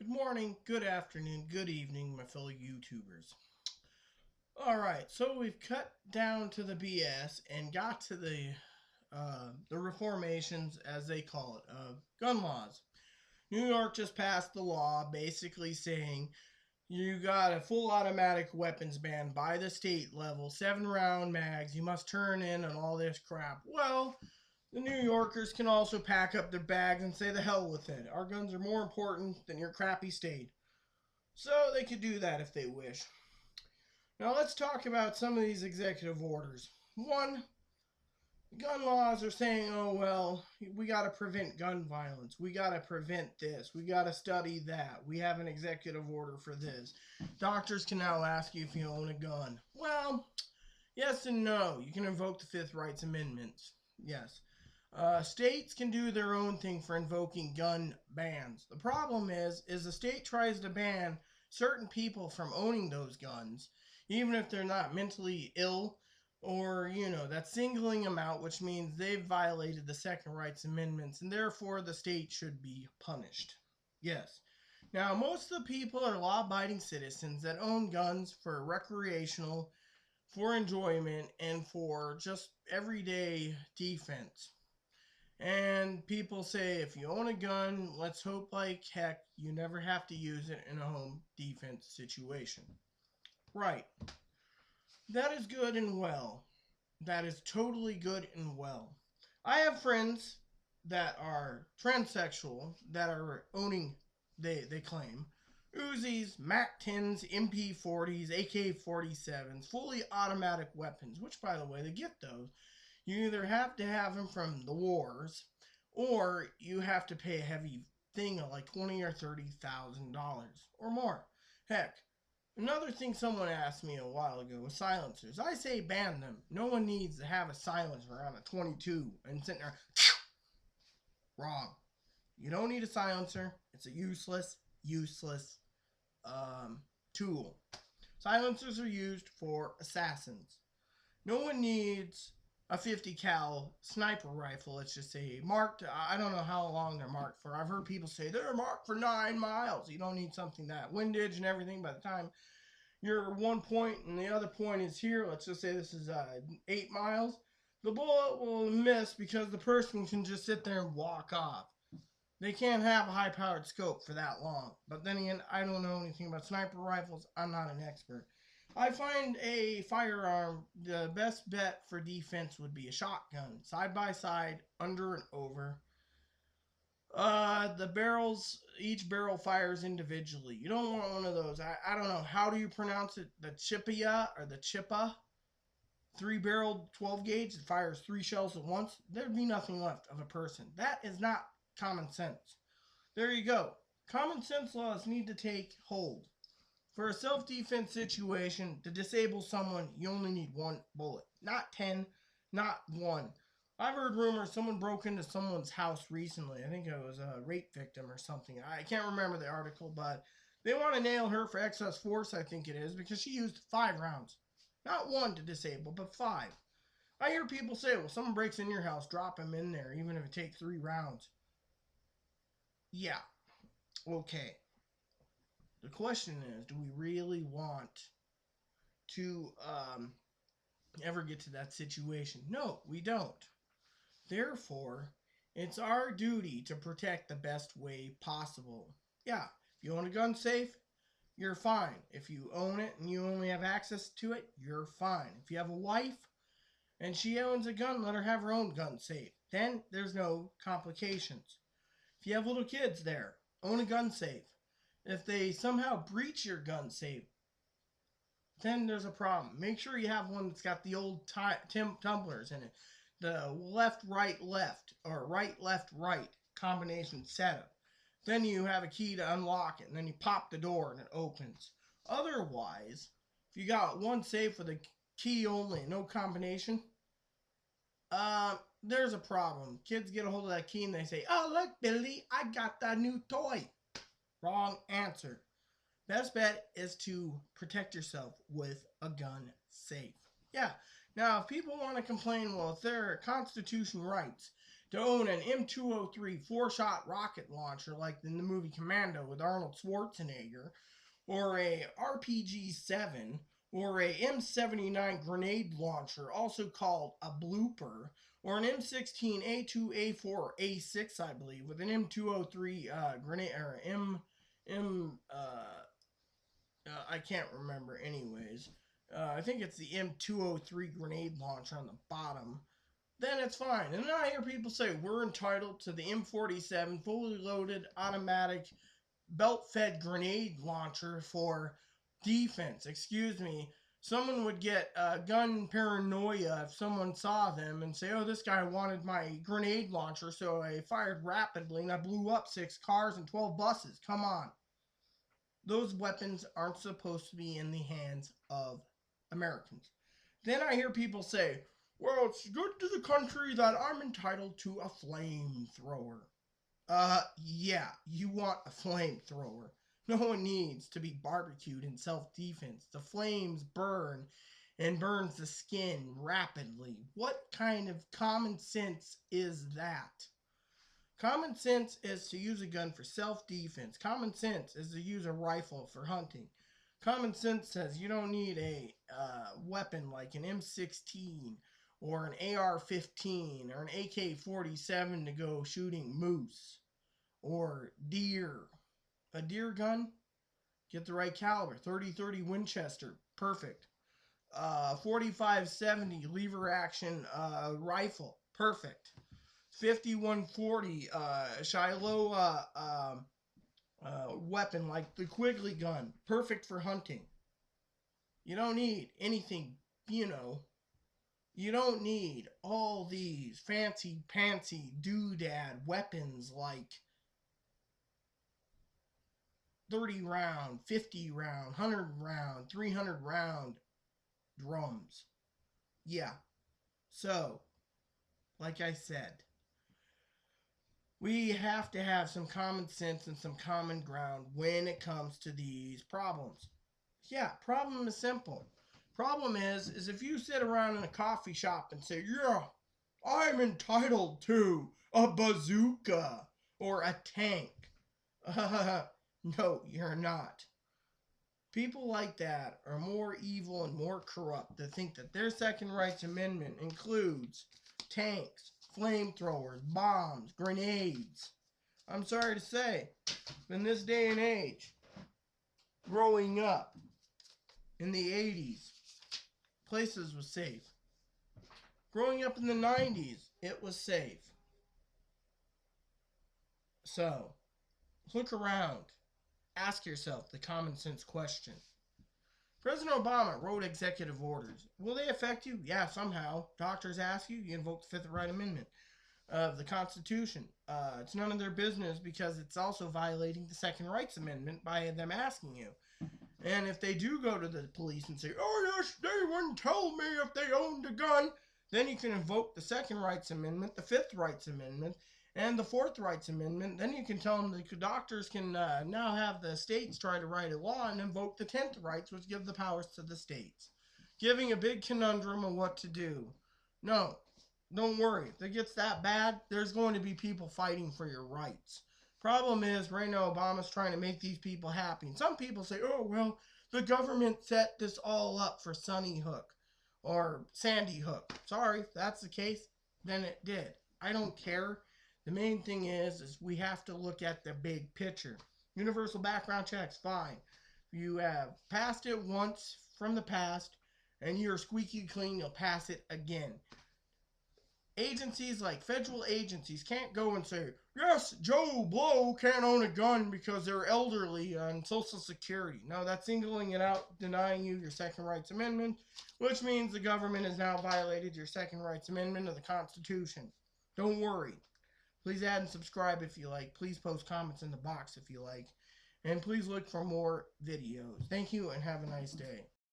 Good morning, good afternoon, good evening, my fellow YouTubers. Alright, so we've cut down to the BS and got to the reformations, as they call it, of gun laws. New York just passed the law basically saying you got a full automatic weapons ban by the state level, 7-round mags, you must turn in and all this crap. Well, the New Yorkers can also pack up their bags and say the hell with it. Our guns are more important than your crappy state. So they could do that if they wish. Now let's talk about some of these executive orders. One, gun laws are saying, oh, well, we got to prevent gun violence. We got to prevent this. We got to study that. We have an executive order for this. Doctors can now ask you if you own a gun. Well, yes and no. You can invoke the Fifth Rights Amendments. Yes. States can do their own thing for invoking gun bans. The problem is the state tries to ban certain people from owning those guns, even if they're not mentally ill, or, that's singling them out, which means they've violated the Second Rights Amendments, and therefore the state should be punished. Yes. Now, most of the people are law abiding citizens that own guns for recreational, for enjoyment, and for just everyday defense. And people say if you own a gun, let's hope like heck you never have to use it in a home defense situation. Right. That is good and well. That is totally good and well. I have friends that are transsexual that are owning, they claim, Uzis, MAC 10s, MP40s, AK 47s, fully automatic weapons, which, by the way, they get those. You either have to have them from the wars, or you have to pay a heavy thing of like $20,000 or $30,000 or more. Heck, another thing someone asked me a while ago was silencers. I say ban them. No one needs to have a silencer on a 22 and sitting there. Wrong. You don't need a silencer. It's a useless tool. Silencers are used for assassins. No one needs a 50 cal sniper rifle, let's just say, marked. I don't know how long they're marked for. I've heard people say they're marked for 9 miles. You don't need something that windage and everything. By the time you're one point and the other point is here, let's just say this is 8 miles, the bullet will miss because the person can just sit there and walk off. They can't have a high powered scope for that long. But then again, I don't know anything about sniper rifles. I'm not an expert. I find a firearm, the best bet for defense would be a shotgun, side by side, under and over. The barrels, each barrel fires individually. You don't want one of those. I don't know. How do you pronounce it? The Chipia or the Chippa? 3-barreled 12 gauge that fires 3 shells at once. There'd be nothing left of a person. That is not common sense. There you go. Common sense laws need to take hold. For a self-defense situation, to disable someone, you only need 1 bullet. Not 10, not 1. I've heard rumors someone broke into someone's house recently. I think it was a rape victim or something. I can't remember the article, but they want to nail her for excess force, I think it is, because she used 5 rounds. Not 1 to disable, but 5. I hear people say, well, someone breaks in your house, drop him in there, even if it takes 3 rounds. Yeah, okay. The question is, do we really want to ever get to that situation? No, we don't. Therefore, it's our duty to protect the best way possible. Yeah, if you own a gun safe, you're fine. If you own it and you only have access to it, you're fine. If you have a wife and she owns a gun, let her have her own gun safe. Then there's no complications. If you have little kids there, own a gun safe. If they somehow breach your gun safe, then there's a problem. Make sure you have one that's got the old tumblers in it. The left, right, left, or right, left, right combination setup. Then you have a key to unlock it, and then you pop the door and it opens. Otherwise, if you got one safe with a key only, no combination, there's a problem. Kids get a hold of that key and they say, oh, look, Billy, I got that new toy. Wrong answer. Best bet is to protect yourself with a gun safe. Yeah. Now, if people want to complain, well, if there are Constitution rights to own an M203 four-shot rocket launcher like in the movie Commando with Arnold Schwarzenegger, or a RPG-7, or a M79 grenade launcher, also called a blooper, or an M16 A2, A4, A6, I believe, with an M203 grenade, or I can't remember anyways. I think it's the M203 grenade launcher on the bottom. Then it's fine. And then I hear people say we're entitled to the M47 fully loaded automatic belt-fed grenade launcher for defense. Excuse me. Someone would get gun paranoia if someone saw them and say, oh, this guy wanted my grenade launcher, so I fired rapidly and I blew up 6 cars and 12 buses. Come on. Those weapons aren't supposed to be in the hands of Americans. Then I hear people say, well, it's good to the country that I'm entitled to a flamethrower. Yeah, you want a flamethrower. No one needs to be barbecued in self-defense. The flames burn and burns the skin rapidly. What kind of common sense is that? Common sense is to use a gun for self-defense. Common sense is to use a rifle for hunting. Common sense says you don't need a weapon like an M16 or an AR-15 or an AK-47 to go shooting moose or deer. A deer gun? Get the right caliber. 30-30 Winchester. Perfect. 45-70 lever action rifle. Perfect. 5140 Shiloh weapon like the Quigley gun. Perfect for hunting. You don't need anything, you don't need all these fancy-pantsy doodad weapons like 30 round, 50 round, 100 round, 300 round drums. Yeah. So, like I said, we have to have some common sense and some common ground when it comes to these problems. Yeah, problem is simple. Problem is if you sit around in a coffee shop and say, yeah, I'm entitled to a bazooka or a tank. No, you're not. People like that are more evil and more corrupt to think that their Second Rights Amendment includes tanks, flamethrowers, bombs, grenades. I'm sorry to say, in this day and age, growing up in the 80s, places was safe. Growing up in the 90s, it was safe. So, look around. Ask yourself the common sense question. President Obama wrote executive orders. Will they affect you? Yeah, somehow. Doctors ask you, you invoke the Fifth Right Amendment of the Constitution. It's none of their business because it's also violating the Second Rights Amendment by them asking you. And if they do go to the police and say, oh yes, they wouldn't tell me if they owned a gun, then you can invoke the Second Rights Amendment, the Fifth Rights Amendment, and the Fourth Rights Amendment. Then you can tell them the doctors can now have the states try to write a law and invoke the 10th rights, which give the powers to the states. Giving a big conundrum of what to do. No, don't worry. If it gets that bad, there's going to be people fighting for your rights. Problem is, right now, Obama's trying to make these people happy. And some people say, oh, well, the government set this all up for Sunny Hook or Sandy Hook. Sorry, if that's the case, then it did. I don't care. The main thing is we have to look at the big picture. Universal background checks, fine. You have passed it once from the past, and you're squeaky clean, you'll pass it again. Agencies like federal agencies can't go and say, yes, Joe Blow can't own a gun because they're elderly on Social Security. No, that's singling it out, denying you your Second Rights Amendment, which means the government has now violated your Second Rights Amendment of the Constitution. Don't worry. Please add and subscribe if you like. Please post comments in the box if you like. And please look for more videos. Thank you and have a nice day.